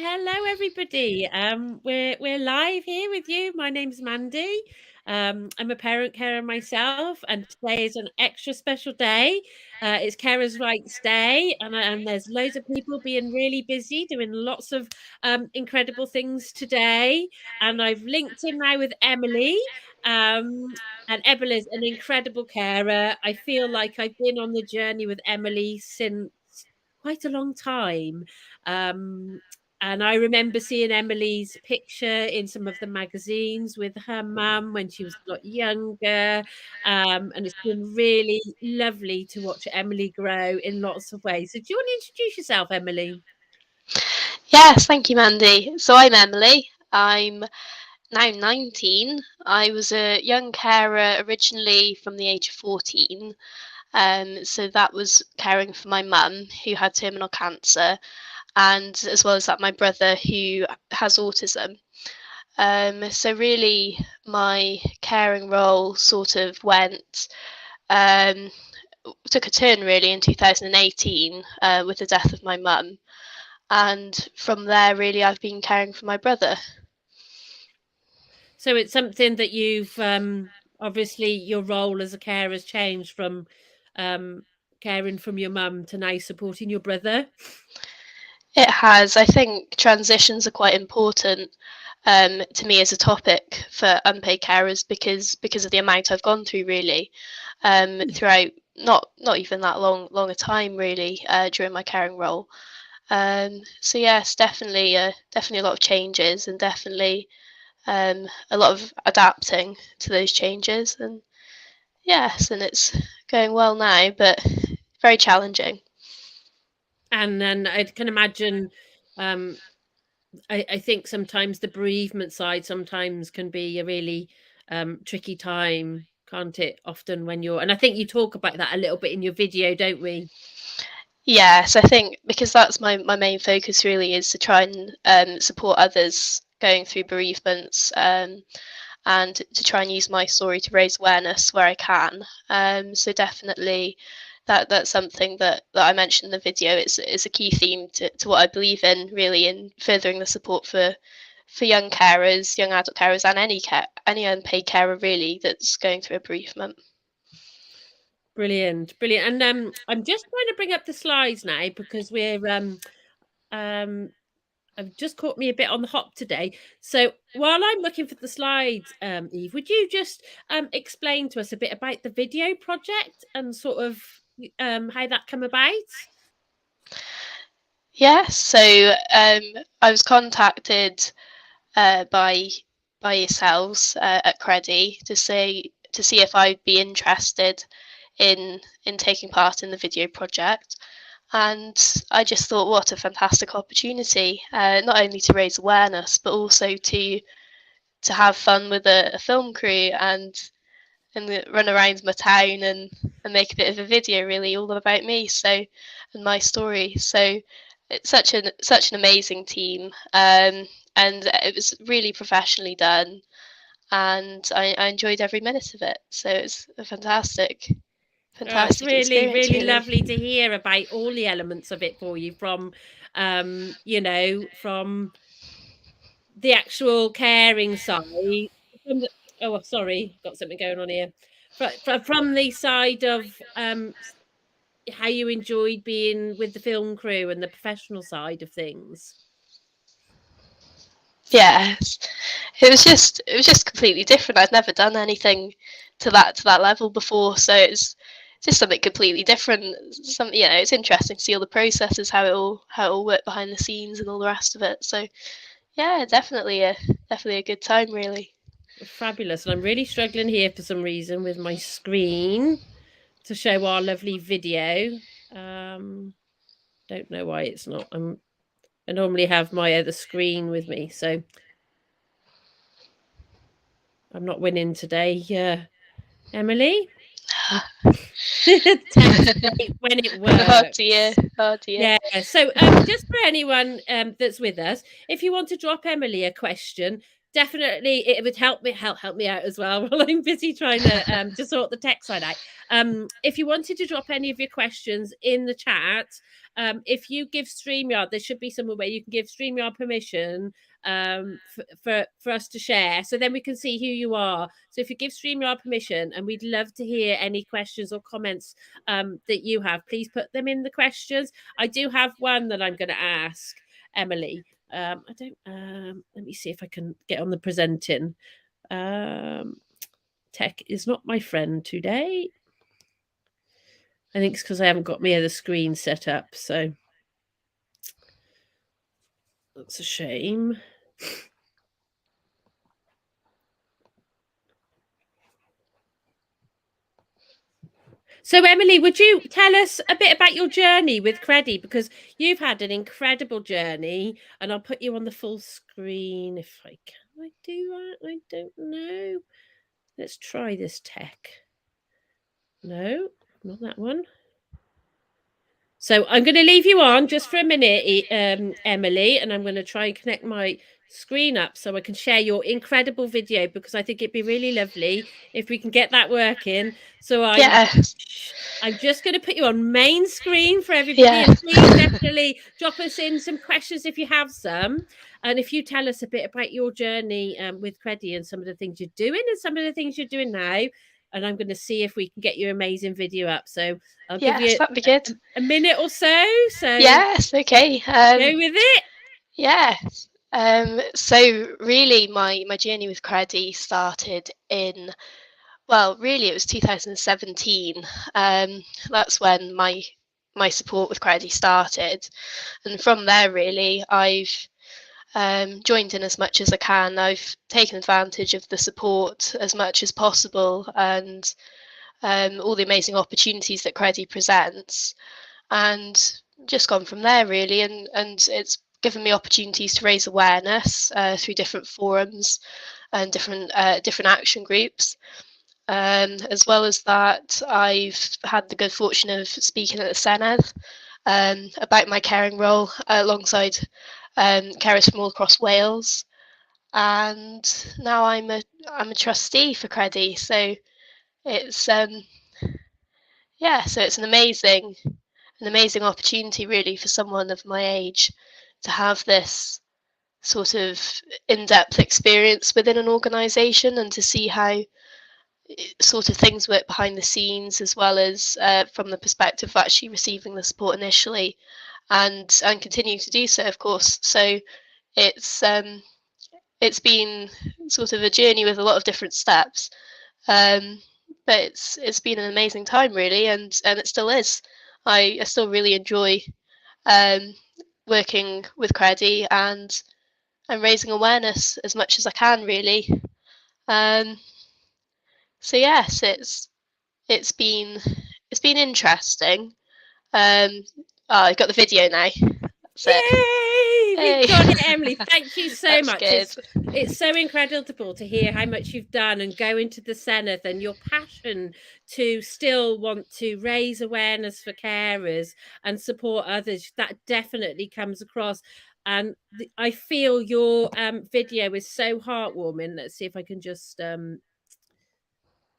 Hello, everybody. We're live here with you. My name's Mandy. I'm a parent carer myself, and today is an extra special day. It's Carers' Rights Day, and there's loads of people being really busy doing lots of incredible things today. And I've linked in now with Emily. Um, and Emily's an incredible carer. I feel like I've been on the journey with Emily since quite a long time. Um, and I remember seeing Emily's picture in some of the magazines with her mum when she was a lot younger. And it's been really lovely to watch Emily grow in lots of ways. So, do you want to introduce yourself, Emily? Yes, thank you, Mandy. So I'm Emily. I'm now 19. I was a young carer originally from the age of 14. So that was caring for my mum who had terminal cancer, and as well as that, my brother who has autism. So really, my caring role sort of um, took a turn really in 2018 with the death of my mum. And from there, really, I've been caring for my brother. So it's something that you've obviously your role as a carer has changed from um, caring from your mum to now supporting your brother. It has. I think transitions are quite important to me as a topic for unpaid carers because of the amount I've gone through really throughout not even that long a time really during my caring role. So yes, definitely a lot of changes and definitely a lot of adapting to those changes, and yes, and it's going well now, but very challenging. And then I can imagine, um, I think sometimes the bereavement side sometimes can be a really tricky time, can't it? Often when you're, and I think you talk about that a little bit in your video, don't we? Yes, I think because that's my main focus really is to try and support others going through bereavements, and to try and use my story to raise awareness where I can. So definitely that's something that I mentioned in the video. It's a key theme to what I believe in really, in furthering the support for young carers, young adult carers, and any unpaid carer really that's going through a bereavement. Brilliant, brilliant. And I'm just trying to bring up the slides now because we're um have just caught me a bit on the hop today. So while I'm looking for the slides, Eve, would you just explain to us a bit about the video project and sort of how that come about? Yes, so I was contacted by yourselves at Credi to see if I'd be interested in taking part in the video project. And I just thought, what a fantastic opportunity, not only to raise awareness, but also to have fun with a film crew and run around my town and make a bit of a video, really all about me, so, and my story. So it's such an amazing team, and it was really professionally done, and I enjoyed every minute of it. So it's a Oh, it's fantastic really, experience, really really. lovely to hear about all the elements of it for you from, from the actual caring side. From the, oh, sorry, got something going on here. From the side of how you enjoyed being with the film crew and the professional side of things. Yes, it was just completely different. I'd never done anything to that level before, so it's just something completely different. Some, it's interesting to see all the processes, how it all worked behind the scenes and all the rest of it. So yeah, definitely a good time, really. Fabulous. And I'm really struggling here for some reason with my screen to show our lovely video. Um, don't know why it's not. I normally have my other screen with me, so I'm not winning today. Yeah, Emily, test when it Oh works. dear, oh dear. Yeah. So, just for anyone that's with us, if you want to drop Emily a question, definitely it would help me out as well while I'm busy trying to sort the tech side out. If you wanted to drop any of your questions in the chat, if you give StreamYard, there should be somewhere where you can give StreamYard permission for us to share, so then we can see who you are. So if you give StreamYard permission, and we'd love to hear any questions or comments that you have, please put them in the questions. I do have one that I'm going to ask Emily. I don't. Let me see if I can get on the presenting. Tech is not my friend today. I think it's because I haven't got my other screen set up, so that's a shame. So, Emily, would you tell us a bit about your journey with Credi? Because you've had an incredible journey, and I'll put you on the full screen if I can. I do that? I don't know. Let's try this tech. No, not that one. So I'm going to leave you on just for a minute, Emily, and I'm going to try and connect my screen up so I can share your incredible video, because I think it'd be really lovely if we can get that working. So Yeah. I'm just going to put you on main screen for everybody, Yeah. and please definitely drop us in some questions if you have some, and if you tell us a bit about your journey with Credi and some of the things you're doing and some of the things you're doing now, and I'm going to see if we can get your amazing video up. So I'll give Yes, you that'd be good. a minute or so. So Yes, okay. go with it. Yes. So really my journey with Credi started in, well, really it was 2017. That's when my support with Credi started. And from there really I've joined in as much as I can. I've taken advantage of the support as much as possible, and all the amazing opportunities that Credi presents, and just gone from there really. And it's given me opportunities to raise awareness through different forums and different action groups. As well as that, I've had the good fortune of speaking at the Senedd about my caring role alongside carers from all across Wales, and now I'm a trustee for Credi. So it's yeah, so it's an amazing opportunity really for someone of my age to have this sort of in-depth experience within an organisation, and to see how sort of things work behind the scenes, as well as from the perspective of actually receiving the support initially, and continue to do so, of course. So it's it's been sort of a journey with a lot of different steps, um, but it's been an amazing time really, and it still is. I still really enjoy um, working with Credi, and raising awareness as much as I can really. Um, so yes, it's been interesting. Oh, I've got the video now. That's it. Yay! Hey. We've got it, Emily. Thank you so That's much. good. It's so incredible to hear how much you've done and go into the Senedd, and your passion to still want to raise awareness for carers and support others. That definitely comes across. And I feel your video is so heartwarming. Let's see if I can just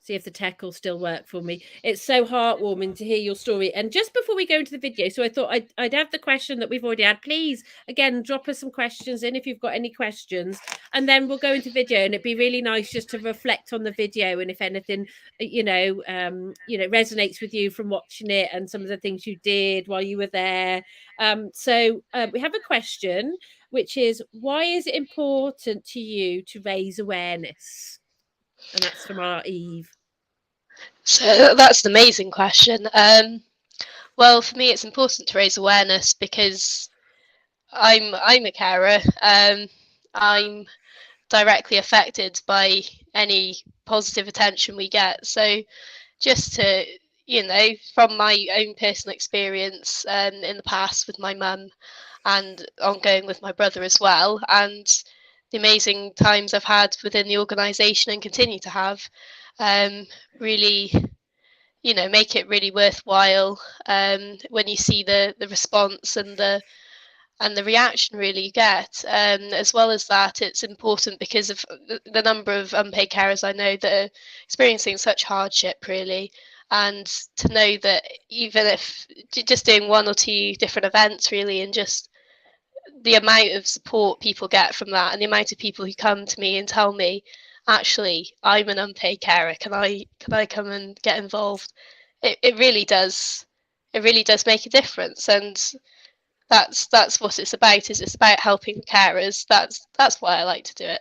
see if the tech will still work for me. It's so heartwarming to hear your story. And just before we go into the video, so I thought I'd have the question that we've already had. Please, again, drop us some questions in if you've got any questions, and then we'll go into video. And it'd be really nice just to reflect on the video, and if anything, resonates with you from watching it, and some of the things you did while you were there. So we have a question, which is, why is it important to you to raise awareness? And that's from our Eve. So that's an amazing question. Well, for me, it's important to raise awareness because I'm a carer. I'm directly affected by any positive attention we get. So just to, from my own personal experience in the past with my mum, and ongoing with my brother as well, and the amazing times I've had within the organisation and continue to have, really, make it really worthwhile when you see the response and and the reaction really you get. As well as that, it's important because of the number of unpaid carers I know that are experiencing such hardship, really. And to know that even if just doing one or two different events, really, and just the amount of support people get from that, and the amount of people who come to me and tell me, actually, I'm an unpaid carer. Can I come and get involved? It really does. It really does make a difference, and that's what it's about. Is it's about helping carers. That's why I like to do it.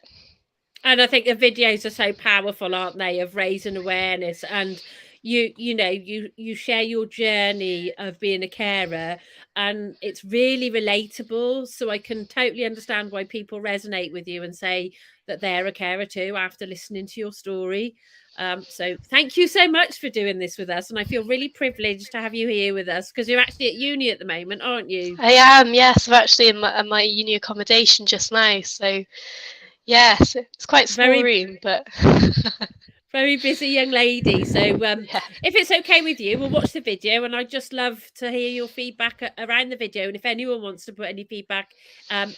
And I think the videos are so powerful, aren't they, of raising awareness. And you share your journey of being a carer, and it's really relatable. So I can totally understand why people resonate with you and say that they're a carer too after listening to your story. So thank you so much for doing this with us, and I feel really privileged to have you here with us because you're actually at uni at the moment, aren't you? I am, yes. I'm actually in my uni accommodation just now, so yes, it's quite a small Very room, but Very busy young lady. So, yeah, if it's okay with you, we'll watch the video, and I'd just love to hear your feedback around the video. And if anyone wants to put any feedback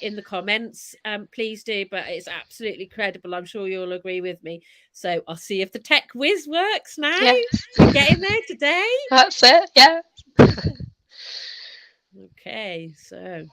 in the comments, please do. But it's absolutely credible. I'm sure you'll agree with me. So I'll see if the tech whiz works now. yeah, We're getting there today. that's it. Yeah. Okay, so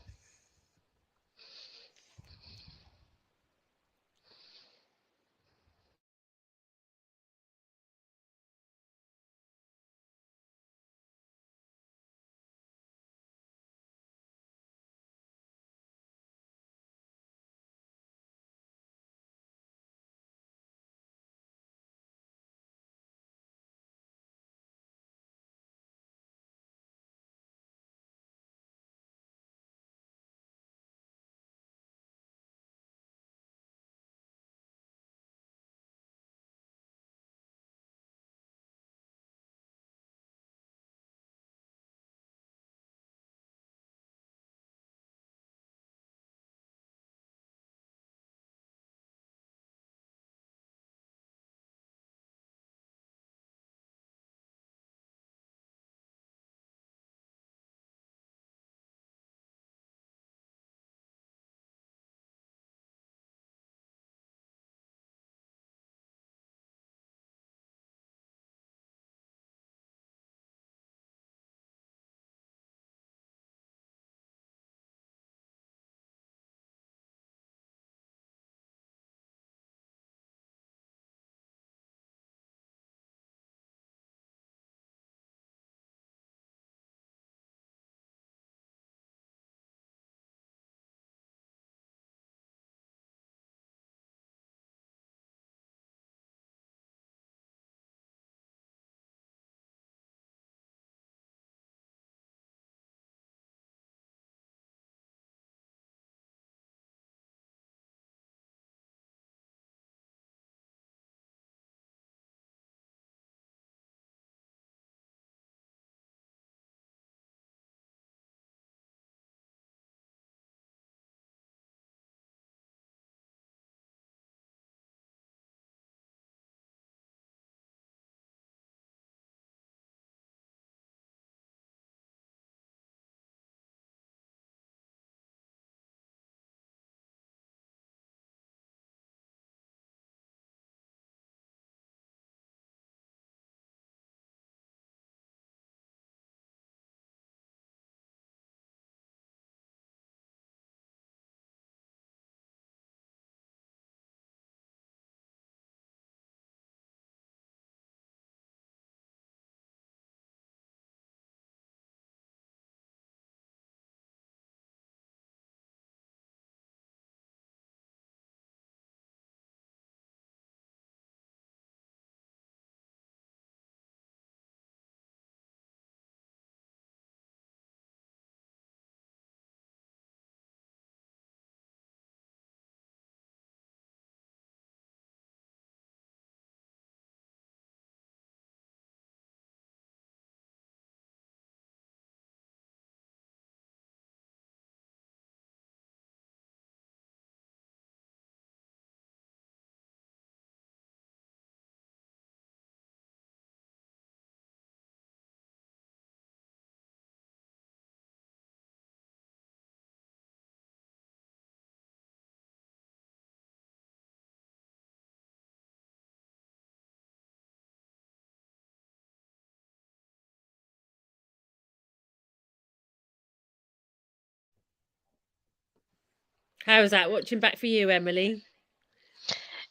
How was that watching back for you, Emily?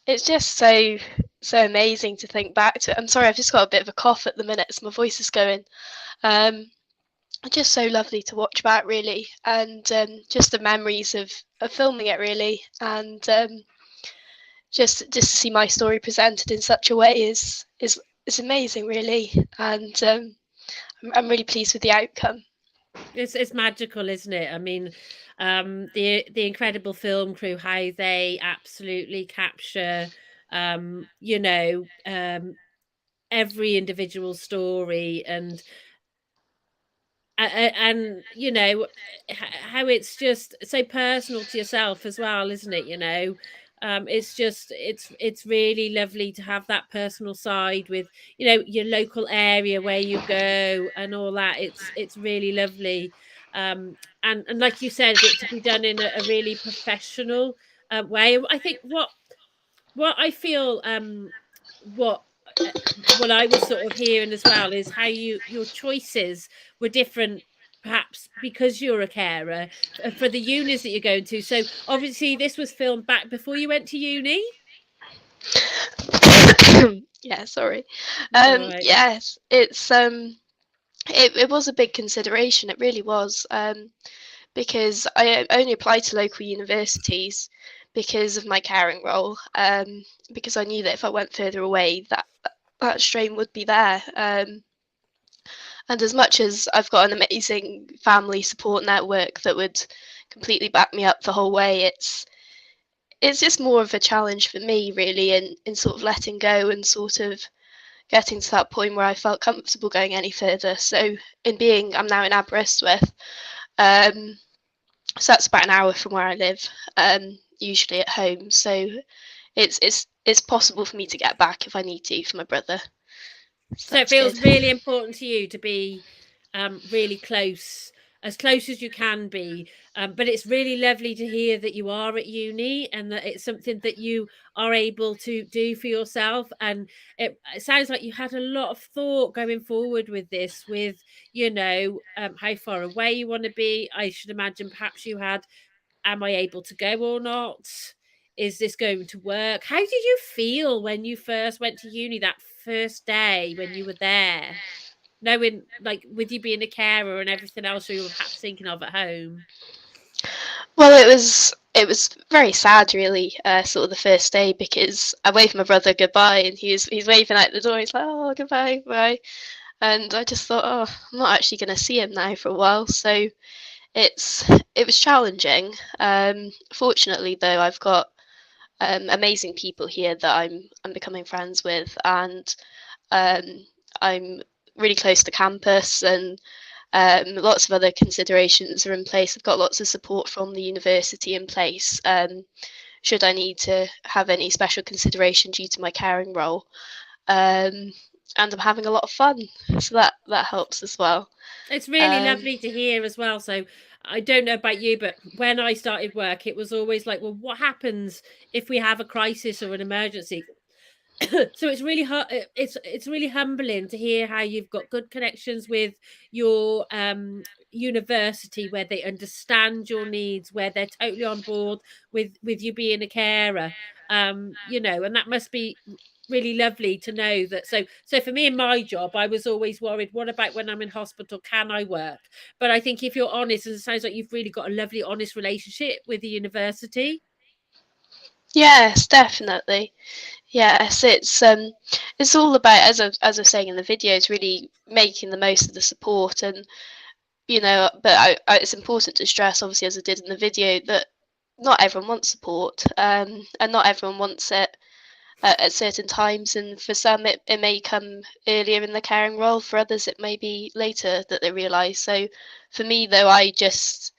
It's just so amazing to think back to it. I'm sorry, I've just got a bit of a cough at the minute, so my voice is going. Um, just so lovely to watch back, really, and just the memories of filming it, really, and just to see my story presented in such a way is amazing, really, and I'm really pleased with the outcome. It's magical, isn't it? I mean, the incredible film crew, how they absolutely capture, you know, every individual story, and you know how it's just so personal to yourself as well, isn't it? It's just it's really lovely to have that personal side with your local area where you go and all that. It's really lovely, and like you said, it to be done in a really professional way. I think what I feel, what uh, what I was sort of hearing as well is how your choices were different, perhaps because you're a carer, for the unis that you're going to. So obviously, this was filmed back before you went to uni. Yeah, sorry. It's all right. Yes, it was a big consideration. It really was. Because I only applied to local universities because of my caring role. Because I knew that if I went further away, that strain would be there. And as much as I've got an amazing family support network that would completely back me up the whole way, it's just more of a challenge for me, really, in sort of letting go and sort of getting to that point where I felt comfortable going any further. So I'm now in Aberystwyth. Um, so that's about an hour from where I live, usually at home. So it's possible for me to get back if I need to for my brother. So So it that's feels good. really important to you to be really close, as close as you can be. But it's really lovely to hear that you are at uni and that it's something that you are able to do for yourself. And it sounds like you had a lot of thought going forward with this, with how far away you want to be. I should imagine perhaps you had, am I able to go or not? Is this going to work? How did you feel when you first went to uni, that first day when you were there? Knowing, like, with you being a carer and everything else you were perhaps thinking of at home. Well, it was very sad, really. Sort of the first day because I waved my brother goodbye and he's waving out the door. He's like, "Oh, goodbye, bye," and I just thought, "Oh, I'm not actually going to see him now for a while." So it's it was challenging. Fortunately, though, I've got amazing people here that I'm becoming friends with, and um, I'm really close to campus, and lots of other considerations are in place. I've got lots of support from the university in place. Should I need to have any special consideration due to my caring role, and I'm having a lot of fun, so that helps as well. It's really Um, lovely to hear as well. So I don't know about you, but when I started work, it was always like, well, what happens if we have a crisis or an emergency? So it's really it's really humbling to hear how you've got good connections with your university, where they understand your needs, where they're totally on board with you being a carer. And that must be really lovely to know that. So for me in my job, I was always worried, what about when I'm in hospital, can I work? But I think if you're honest, and it sounds like you've really got a lovely honest relationship with the university. yes, definitely. Yes, it's all about, as I was saying in the video, it's really making the most of the support, and but it's important to stress, obviously, as I did in the video, that not everyone wants support, and not everyone wants it at certain times, and for some it may come earlier in the caring role, for others it may be later that they realise. So for me, though, I just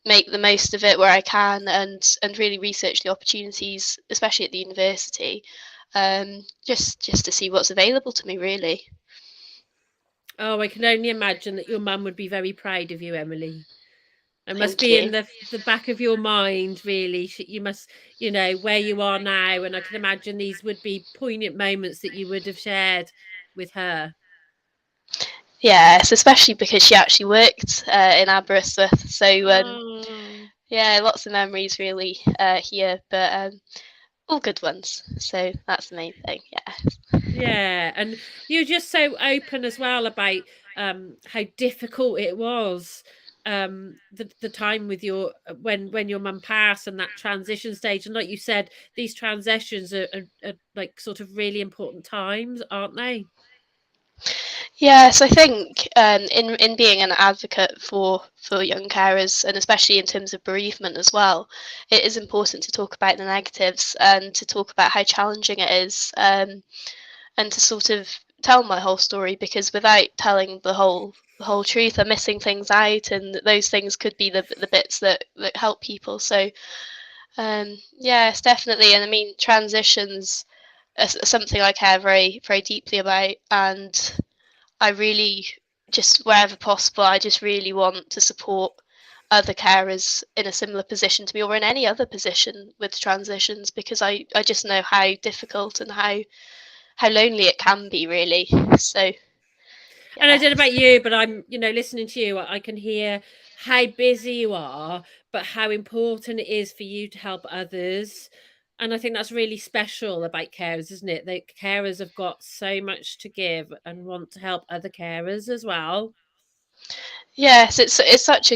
make the most of it where I can, and really research the opportunities, especially at the university, just to see what's available to me, really. Oh, I can only imagine that your mum would be very proud of you, Emily. It must Thank be in you. the back of your mind, really. You must, where you are now, and I can imagine these would be poignant moments that you would have shared with her. Yes, especially because she actually worked in Aberystwyth, so Oh. Yeah, lots of memories really here, but all good ones. So that's the main thing. Yeah. Yeah, and you're just so open as well about how difficult it was, the time with your when your mum passed and that transition stage. And like you said, these transitions are like sort of really important times, aren't they? Yes, I think in being an advocate for young carers, and especially in terms of bereavement as well, it is important to talk about the negatives and to talk about how challenging it is, and to sort of tell my whole story, because without telling the whole truth, I'm missing things out, and those things could be the bits that help people. So yes, definitely, and I mean transitions are something I care very very deeply about, and I really just wherever possible, I just really want to support other carers in a similar position to me, or in any other position with transitions, because I just know how difficult and how lonely it can be, really. So And I yeah. don't know about you, but I'm, listening to you, I can hear how busy you are, but how important it is for you to help others. And I think that's really special about carers, isn't it? That carers have got so much to give and want to help other carers as well. Yes, it's such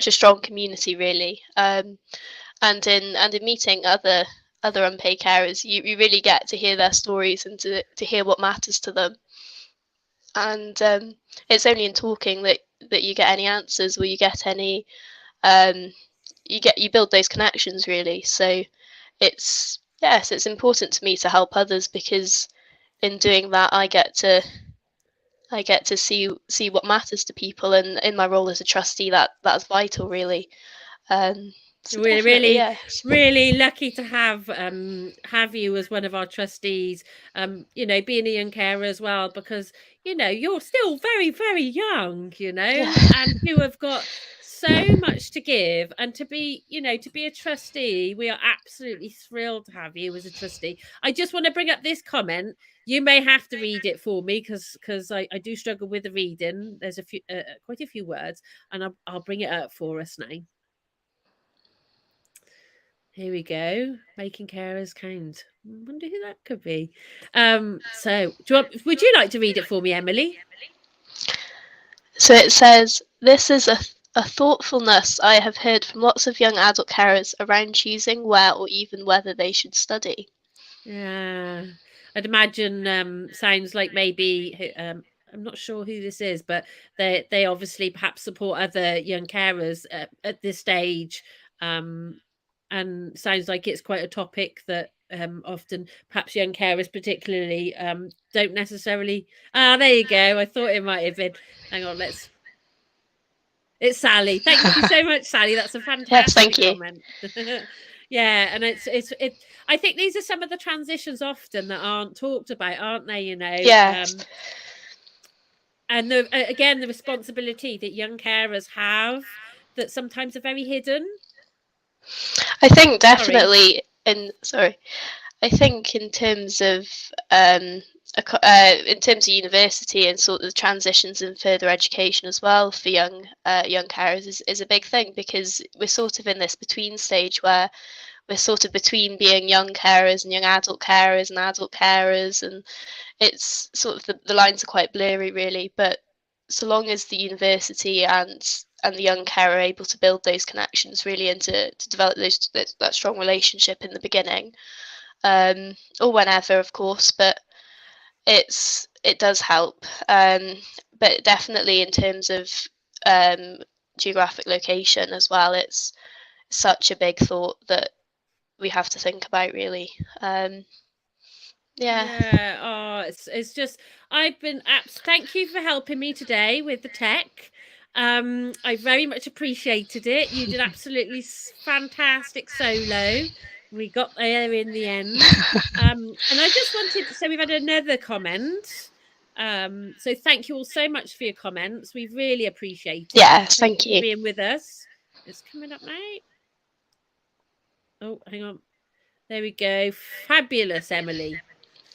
a strong community, really. And in meeting other unpaid carers, you really get to hear their stories and to hear what matters to them. And it's only in talking that you get any answers, or you get any um, you build those connections, really. So it's yes, it's important to me to help others, because in doing that I get to see what matters to people, and in my role as a trustee, that's vital, really. So We're definitely really, yes. really lucky to have you as one of our trustees. Being a young carer as well, because you're still very, very young. Yeah. And you have got so much to give, and to be a trustee, we are absolutely thrilled to have you as a trustee. I just want to bring up this comment. You may have to read it for me, because I do struggle with the reading. There's a few, quite a few words, and I'll bring it up for us now. Here we go. Making carers count. Wonder who that could be. So would you like to read it for me, Emily? So it says, "This is a thoughtfulness I have heard from lots of young adult carers around choosing where or even whether they should study." Yeah. I'd imagine sounds like maybe I'm not sure who this is, but they obviously perhaps support other young carers at this stage. Um and sounds like it's quite a topic that often perhaps young carers particularly don't necessarily. There you go. I thought it might have been. Hang on, it's Sally. Thank you so much, Sally. That's a Yes, thank fantastic you. comment. Yeah, and it. I think these are some of the transitions often that aren't talked about, aren't they? Yes, And again, the responsibility that young carers have that sometimes are very hidden. I think Sorry. definitely in sorry. I think um, in terms of university and sort of the transitions in further education as well for young carers is a big thing, because we're sort of in this between stage where we're sort of between being young carers and young adult carers, and it's sort of the lines are quite blurry, really. But so long as the university and the young carer are able to build those connections, really, and to develop that strong relationship in the beginning, or whenever, of course. But it does help. But definitely in terms of um, geographic location as well, it's such a big thought that we have to think about, really. Um, yeah. Yeah. Oh, it's just I've been abs thank you for helping me today with the tech. I very much appreciated it. You did absolutely fantastic solo. We got there in the end. And I just wanted so we've had another comment. So thank you all so much for your comments. We really appreciate it. Yes, Thank thank you for you. being with us. It's coming up now. Oh, hang on. There we go. Fabulous, Emily.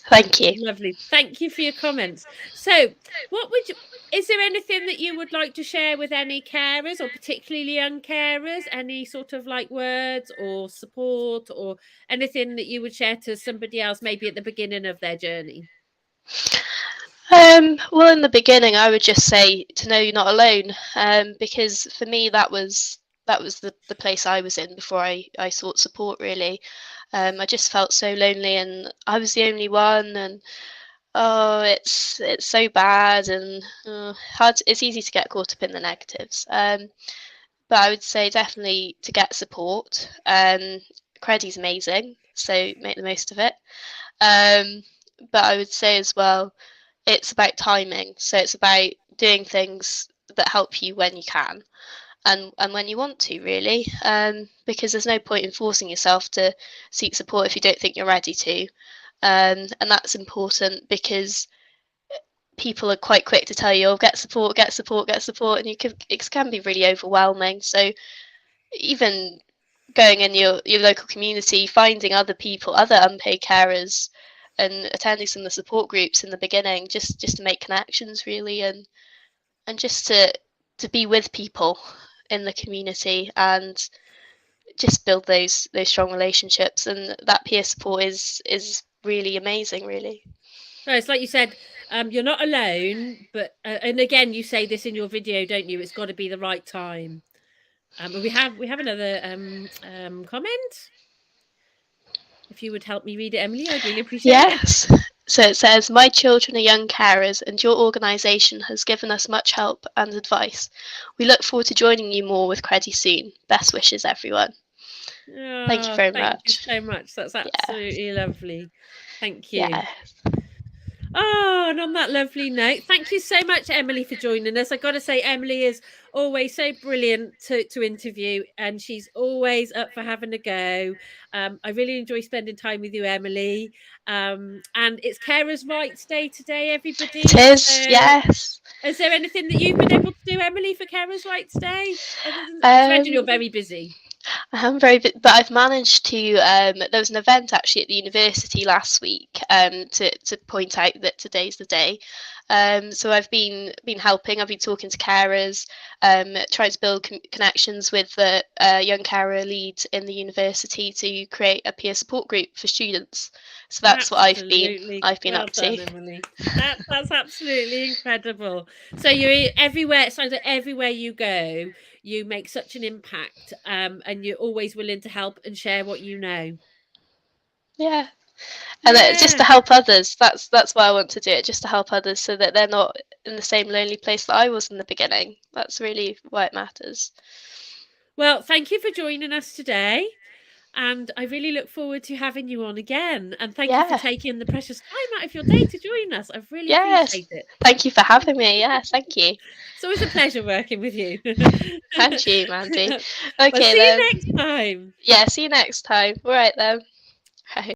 Thank you. Lovely. Thank you for your comments. So, what would you is there anything that you would like to share with any carers or particularly young carers? Any sort of like words or support or anything that you would share to somebody else maybe at the beginning of their journey? Well, in the beginning, I would just say to know you're not alone, because for me that was the place I was in before I sought support. Really, I just felt so lonely, and I was the only one, and oh, it's so bad, and hard. It's easy to get caught up in the negatives. But I would say definitely to get support. Credi's amazing, so make the most of it. Um, but I would say as well it's about timing. So it's about doing things that help you when you can and when you want to, really. Because there's no point in forcing yourself to seek support if you don't think you're ready to. And that's important because people are quite quick to tell you, oh, get support, get support, get support, and it can be really overwhelming. So even going in your local community, finding other people, other unpaid carers, and attending some of the support groups in the beginning, just to make connections, really, and just to be with people in the community and just build those strong relationships, and that peer support is really amazing, really. No, it's like you said, you're not alone, but and again, you say this in your video, don't you? It's got to be the right time. And we have another comment. If you would help me read it, Emily, I'd really appreciate it. Yes. So it says, my children are young carers and your organisation has given us much help and advice. We look forward to joining you more with Credi soon. Best wishes, everyone. Thank you Oh, very thank you much. so much. That's Yeah. absolutely lovely. Thank you. Yeah. Oh, and on that lovely note, thank you so much, Emily, for joining us. I got to say, Emily is always so brilliant to interview, and she's always up for having a go. I really enjoy spending time with you, Emily. And it's Carers' Rights Day today, It everybody. is, So, yes. is there anything that you've been able to do, Emily, for Carers' Rights Day? Other than, I imagine you're Um, very busy. I am very, but I've managed to. There was an event actually at the university last week to point out that today's the day. So I've been helping. I've been talking to carers, trying to build connections with the young carer lead in the university to create a peer support group for students. So that's what Absolutely. I've been Well up to. done, Emily. That's absolutely incredible. So you're everywhere. It sounds like everywhere you go, you make such an impact, and you're always willing to help and share what you know. Yeah, and just Yeah. to help others. That's why I want to do it, just to help others, so that they're not in the same lonely place that I was in the beginning. That's really why it matters. Well, thank you for joining us today. And I really look forward to having you on again. And thank you for Yeah. taking the precious time out of your day to join us. I really Yes. appreciate it. Thank you for having me. Yes, thank you. It's always a pleasure working with you. And you, Mandy. Well, Okay see you then. next time. Yeah, see you next time. All right then.